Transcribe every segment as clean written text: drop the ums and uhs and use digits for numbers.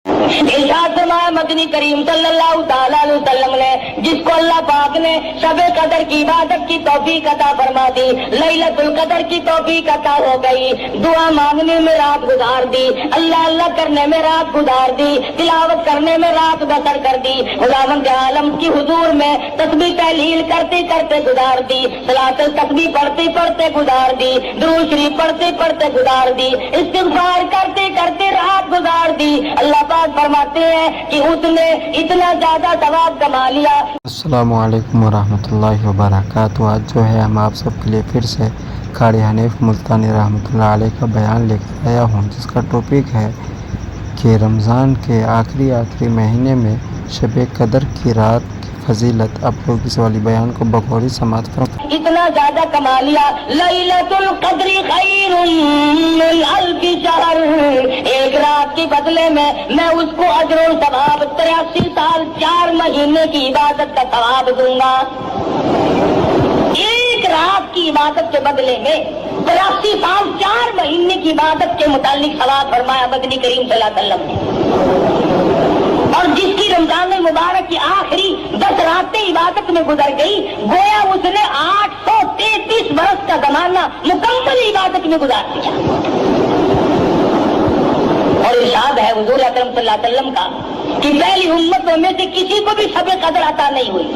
इरशाद फरमाया मदनी करीम सल्लल्लाहु तआला अलैहि वसल्लम ने, जिसको अल्लाह पाक ने शबे कदर की इबादत की तौफीक अता फरमा दी, लैलतुल कदर की तौफीक अता हो गई, दुआ मांगने में रात गुजार दी, अल्लाह अल्लाह करने में रात गुजार दी, तिलावत करने में रात बसर कर दी, खुदावंद आलम की हुजूर में तस्बीह तहलील करते करते गुजार दी, सलातुल तस्बीह पढ़ते पढ़ते गुजार दी, दुरूद शरीफ पढ़ते पढ़ते गुजार दी, इस्तिग़फ़ार करते करते रात गुजार दी। अल्लाह पाक फरमाते हैं कि उसने इतना ज्यादा सवाब कमा लिया। अस्सलामु अलैकुम वरहमतुल्लाहि वबरकातुहू। आज जो है हम आप सबके लिए फिर से कारी हनीफ मुल्तानी रहमतुल्लाह अलैह का बयान लेकर आया हूँ, जिसका टॉपिक है कि रमज़ान के आखिरी महीने में शब कदर की रात की फजीलत। आप लोग इस वाली बयान को बखौरी समात फरमाएं। इतना ज्यादा कमा लिया, लैलतुल क़द्र खैरुम मिन अल्फ़ि शहर, एक रात के बदले में मैं उसको अजर सवाब 83 साल 4 महीने की इबादत का सवाब दूंगा। एक रात की इबादत के बदले में 83 साल 4 महीने की इबादत के मुतालिक सवाब फरमाया मदनी करीम सल्लल्लाहु अलैहि वसल्लम ने। और जिसकी रमजान मुबारक की आखिरी 10 रातें इबादत में गुजर गई, गोया उसने 833 बरस का जमाना मुकम्मल इबादत में गुजार दिया। और इरशाद है हुजूर अकरम सल्लल्लाहु अलैहि वसल्लम का कि पहली उम्मतों में से किसी को भी शब कदर अता नहीं हुई।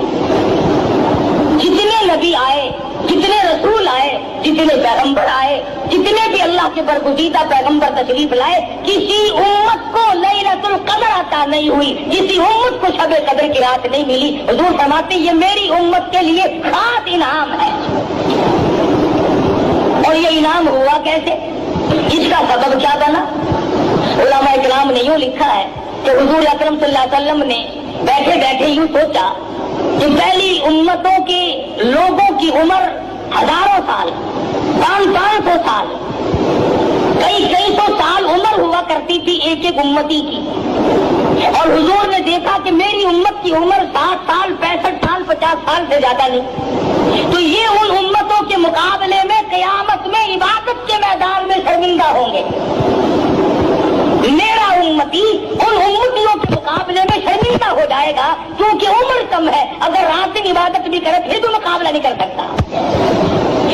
जितने नबी आए, जितने रसूल आए, जितने पैगंबर आए, जितने भी अल्लाह के बरगुज़ीदा पैगंबर तशरीफ लाए, किसी उम्मत को लैलतुल क़द्र अता नहीं हुई, किसी उम्मत को शब कदर की रात नहीं मिली। हुजूर फरमाते ये मेरी उम्मत के लिए खास इनाम है। और ये इनाम हुआ कैसे, इसका सबब क्या बना? उलमा इकराम ने यूं लिखा है कि हुजूर अकरम सल्लल्लाहु अलैहि वसल्लम ने बैठे बैठे यूं सोचा कि पहली उम्मतों के लोगों की उम्र हजारों साल, 500 साल, कई सौ साल उम्र हुआ करती थी एक एक उम्मती की। और हुजूर ने देखा कि मेरी उम्मत की उम्र 60 साल, 65 साल, 50 साल से ज्यादा नहीं, तो ये उन उम्मतों के मुकाबले में क़यामत में इबादत के मैदान में शर्मिंदा होंगे। मेरा उम्मती उन उम्मतियों के मुकाबले में शर्मिंदा हो जाएगा, क्योंकि उम्र कम है। अगर रात दिन इबादत भी करे फिर भी मुकाबला नहीं कर सकता।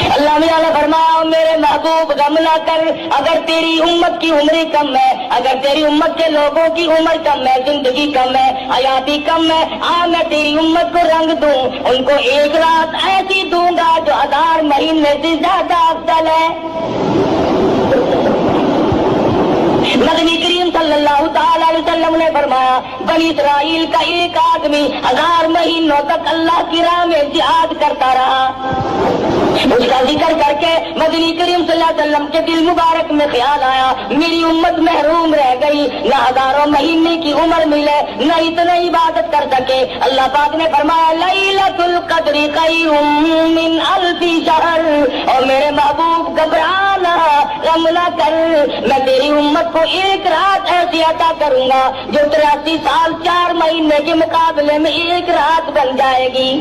अल्लाह ने फरमाया मेरे महबूब गम ना कर, अगर तेरी उम्मत की उम्र कम है, अगर तेरी उम्मत के लोगों की उम्र कम है, जिंदगी कम है, हयाती कम है, मैं तेरी उम्मत को रंग दूं, उनको एक रात ऐसी दूंगा जो 1000 महीने से ज्यादा अफजल है। मदनी करीम सल्लल्लाहु तआला अलैहि वसल्लम ने फरमाया बनी इस्राइल का एक आदमी 1000 महीनों तक अल्लाह की राह में जिहाद करता रहा। उसका जिक्र करके मदनी करीम सल्लल्लाहु अलैहि वसल्लम के दिल मुबारक में ख्याल आया मेरी उम्मत महरूम रह गई, न हजारों महीने की उम्र मिले, न इतना इबादत कर सके। अल्लाह पाक ने फरमाया लैलतुल क़द्र खैरुम मिन अल्फ़ि शहर, और मेरे महबूब घबराना, गम ना कर, मैं तेरी उम्मत को एक रात ऐसी अता करूंगा जो 83 साल 4 महीने के मुकाबले में एक रात बन जाएगी।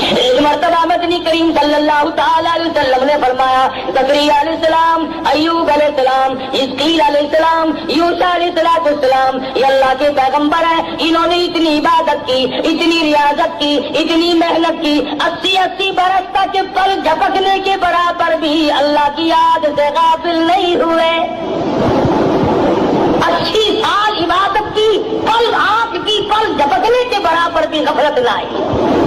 एक मर्तबा मदनी करीम सल्लल्लाहु तआला अलैहि वसल्लम ने फरमाया ज़करिया अलैहिस्सलाम, अय्यूब अलैहिस्सलाम, इस्कील अलैहिस्सलाम, यूशा अलैहिस्सलाम, ये अल्लाह के पैगंबर हैं। इन्होंने इतनी इबादत की, इतनी रियाजत की, इतनी मेहनत की, 80 बरस तक पल झपकने के बराबर भी अल्लाह की याद से गाफिल नहीं हुए। 80 साल इबादत की, पल आंख की पल झपकने के बराबर भी गफलत न आई।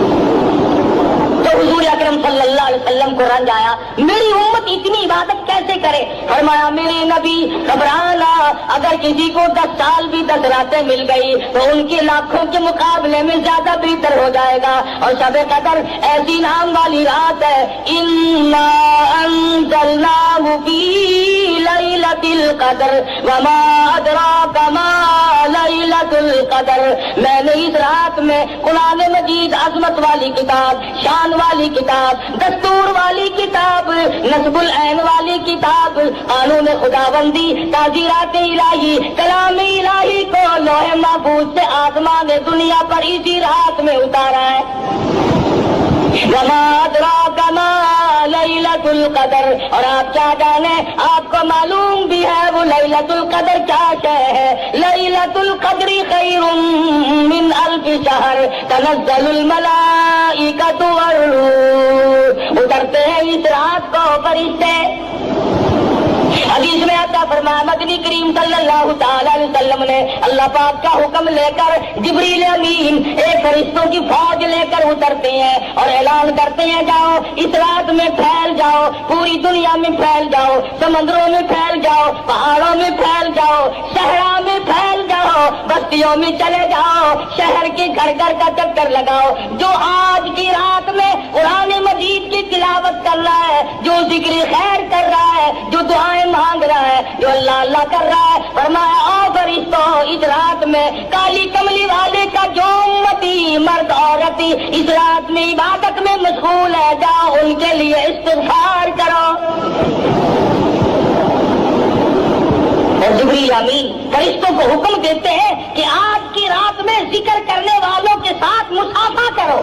तो हुजूर अकरम सल्लल्लाहु अलैहि वसल्लम को रंज आया मेरी उम्मत इतनी इबादत कैसे करे। फरमाया मेरे नबी घबराना, अगर किसी को 10 साल भी 10 रातें मिल गई तो उनके लाखों के मुकाबले में ज्यादा बेहतर हो जाएगा। और शब कदर ऐसी नाम वाली रात है, इन्ना अंज़लनाहु फी लैलतिल क़द्र वमा अदराका मा लैलतुल क़द्र। मैंने इस रात में कुरान मजीद अज़मत वाली किताब, शान वाली किताब, दस्तूर वाली किताब, नस्बुल ऐन वाली किताब, कानून खुदाबंदी, ताजीरात इलाही, कलाम इलाही को लौह महफूज से आसमान दुनिया पर इसी रात में उतारा है। वमा अदराका मा لیلۃ القدر، اور آپ کیا جانے، آپ کو معلوم بھی ہے وہ لیلۃ القدر کیا ہے؟ لیلۃ القدر خیر من الف شہر تنزل الملائکۃ والروح، اترتے ہیں اس رات کو فرشتے۔ حدیث میں آتا فرمایا مدنی کریم صلی اللہ تعالی علیہ وسلم نے اللہ پاک کا حکم لے کر جبریل امین ایک فرشتوں کی فوج لے کر اترتے ہیں اور اعلان کرتے ہیں جاؤ اس رات میں پھیل جاؤ، پوری دنیا میں پھیل جاؤ، سمندروں میں پھیل جاؤ، پہاڑوں میں پھیل جاؤ، صحرا میں پھیل جاؤ، بستیوں میں چلے جاؤ، شہر کے گھر گھر کا چکر لگاؤ۔ جو آج کی رات میں قرآن مجید کی تلاوت کر رہا ہے، جو ذکر خیر کر رہا ہے، جو دعائیں مانگ رہا ہے، جو اللہ اللہ کر رہا ہے، فرمایا آؤ فرشتوں اس رات میں کالی کملی والے کا جو امتی مرد عورت اس رات میں عبادت میں مشغول ہے، جاؤ ان کے لیے استغفار کرو۔ اور جبریل امین فرشتوں کو حکم دیتے ہیں کہ آج کی رات میں ذکر کرنے والوں کے ساتھ مصافحہ کرو،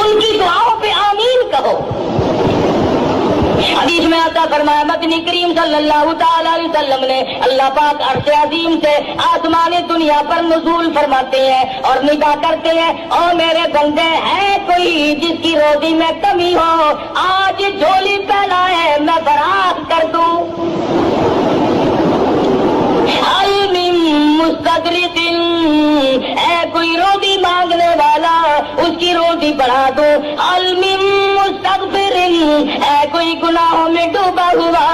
ان کی دعاؤں پہ آمین کہو۔ حدیث میں آتا فرمایا مدنی کریم صلی اللہ تعالی علیہ وسلم نے اللہ پاک عرش عظیم سے آسمان دنیا پر نزول فرماتے ہیں اور نگاہ کرتے ہیں، او میرے بندے ہے کوئی جس کی روزی میں کمی ہو، آج جھولی پھیلا ہے میں فراخ کر دوں۔ مستدرک ہے کوئی روزی مانگنے والا، اس کی روزی بڑھا دو۔ مستغفر ہے کوئی گناہوں میں ڈوبا ہوا،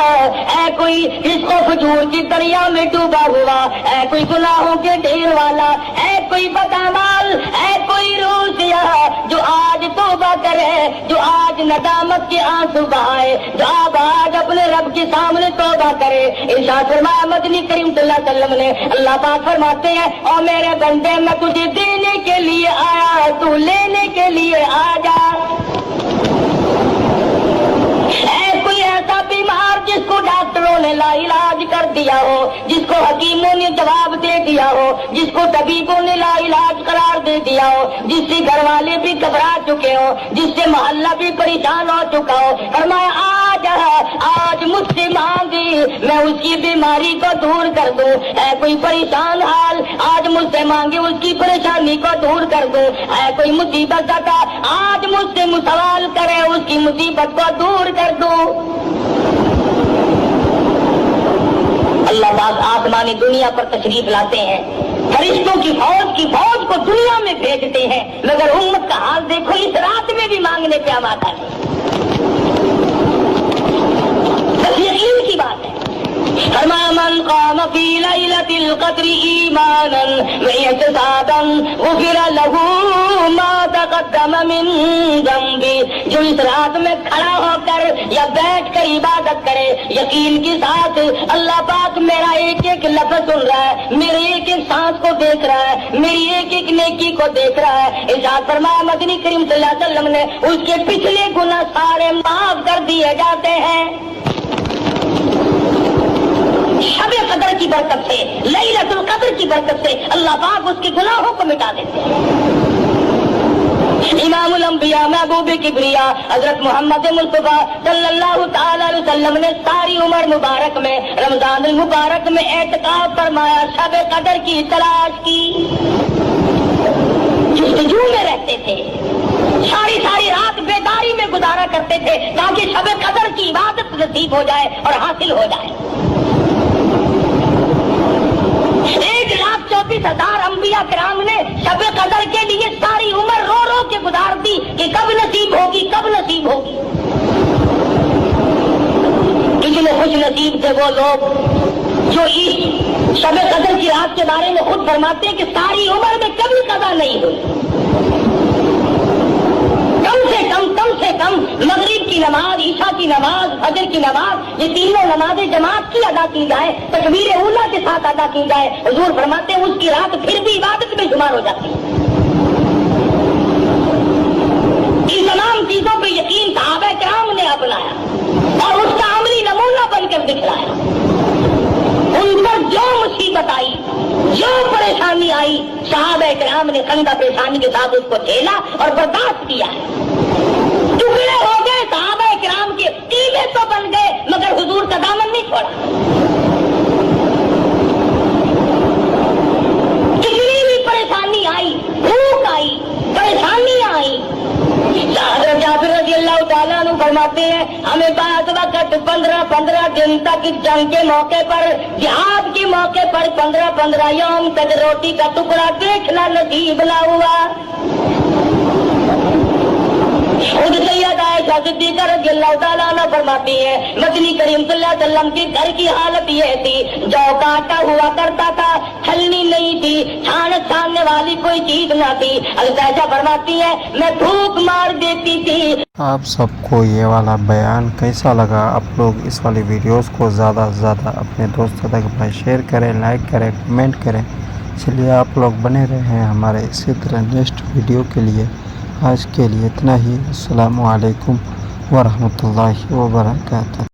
ہے کوئی رزق و فجور کی دریا میں ڈوبا ہوا، ہے کوئی گناہوں کے ڈھیر والا، ہے کوئی بدعمال، ہے کوئی روسیا جو آج توبہ کرے، جو آج ندامت کے آنسو بہائے، جو آج اپنے رب کے سامنے توبہ کرے۔ ارشاد فرمایا مدنی کریم صلی اللہ علیہ وسلم نے اللہ پاک فرماتے ہیں او میرے بندے میں تجھے دینے کے لیے آیا، تو لینے کے لیے آ جا۔ ہے کوئی ایسا بیمار جس کو ڈاکٹروں نے لا علاج کر دیا ہو، جس کو حکیموں نے جواب دے دیا ہو، جس کو طبیبوں نے لا علاج قرار دے دیا ہو، جس سے گھر والے بھی گھبرا چکے ہو، جس سے محلہ بھی پریشان ہو چکا ہو، فرمایا آج مجھ سے مانگی میں اس کی بیماری کو دور کر دوں۔ ہے کوئی پریشان حال آج مجھ سے مانگے اس کی پریشانی کو دور کر دوں۔ ہے کوئی مصیبت زدہ آج مجھ سے سوال کرے اس کی مصیبت کو دور کر دوں۔ اللہ پاک آسمانی دنیا پر تشریف لاتے ہیں، فرشتوں کی فوج کو دنیا میں بھیجتے ہیں، مگر امت کا حال دیکھو اس رات میں بھی مانگنے پہ آمادہ ہے۔ بس یقین کی بات ہے۔ فرمایا من قام فی لیلۃ القدر ایمانا واحتسابا غفر له ما تقدم من ذنبہ، جو اس رات میں کھڑا ہو کر یا بیٹھ کر عبادت کرے یقین کے ساتھ، اللہ پاک میرا ایک ایک لفظ سن رہا ہے، میرے ایک ایک سانس کو دیکھ رہا ہے، میری ایک ایک نیکی کو دیکھ رہا ہے۔ ارشاد فرمایا مدنی کریم صلی اللہ علیہ وسلم نے اس کے پچھلے گناہ سارے معاف کر دیے جاتے ہیں۔ شب قدر کی برکت سے، لیلۃ القدر کی برکت سے اللہ پاک اس کے گناہوں کو مٹا دیتے ہیں۔ امام الانبیاء محبوب کبریا حضرت محمد مصطفیٰ صلی اللہ تعالی علیہ وسلم نے ساری عمر مبارک میں رمضان المبارک میں اعتکاف فرمایا، شب قدر کی تلاش کی، جستجو میں رہتے تھے، ساری رات بیداری میں گزارا کرتے تھے تاکہ شب قدر کی عبادت نصیب ہو جائے اور حاصل ہو جائے۔ 1,34,000 انبیاء کرام نے شب قدر کے لیے ساری عمر رو رو کے گزار دی کہ کب نصیب ہوگی، کب نصیب ہوگی۔ کتنے خوش نصیب تھے وہ لوگ جو اس شب قدر کی رات کے بارے میں خود فرماتے ہیں کہ ساری عمر میں کبھی قضا نہیں ہوئی۔ کم سے کم مغرب کی نماز، عشاء کی نماز، فجر کی نماز، یہ تینوں نمازیں جماعت کی ادا کی جائے، تکبیر اولیٰ کے ساتھ ادا کی جائے، حضور فرماتے ہیں اس کی رات پھر بھی عبادت میں شمار ہو جاتی ہے۔ ان تمام چیزوں پہ یقین صحابہ کرام نے اپنایا اور اس کا عملی نمونہ بن کر دکھلایا۔ ان پر جو مصیبت آئی، جو پریشانی آئی، صحابہ کرام نے خندہ پیشانی کے ساتھ اس کو جھیلا اور برداشت کیا ہے۔ ٹکڑے ہو खलीफे तो बन गए मगर हुजूर का दामन नहीं छोड़ा। कितनी भी परेशानी आई, भूख आई, परेशानियां आई, हज़रत जाबिर रज़ियल्लाहु ताला अन्हु फरमाते हैं हमें बाद वक्त 15 दिन तक जंग के मौके पर, जिहाद के मौके पर 15 यौम तक रोटी का टुकड़ा देखना नसीब ना हुआ। खुद सैयद आयशा सिद्दीक़ा रज़ियल्लाहु ताला अन्हा फरमाती है मदनी करीम सल्लल्लाहु अलैहि वसल्लम के घर की हालत ये थी, जौ का आटा हुआ करता था, छलनी नहीं थी, छानने वाली कोई चीज ना थी। हज़रत आयशा फरमाती है मैं भूख मार देती थी। आप सबको ये वाला बयान कैसा लगा? आप लोग इस वाली वीडियोस को ज़्यादा से ज़्यादा अपने दोस्तों तक भाई शेयर करें, लाइक करें, कमेंट करें। चलिए आप लोग बने रहे हमारे इसी तरह नेक्स्ट वीडियो के लिए। आज के लिए इतना ही। अस्सलामु अलैकुम वरहमतुल्लाहि वबरकातुहू।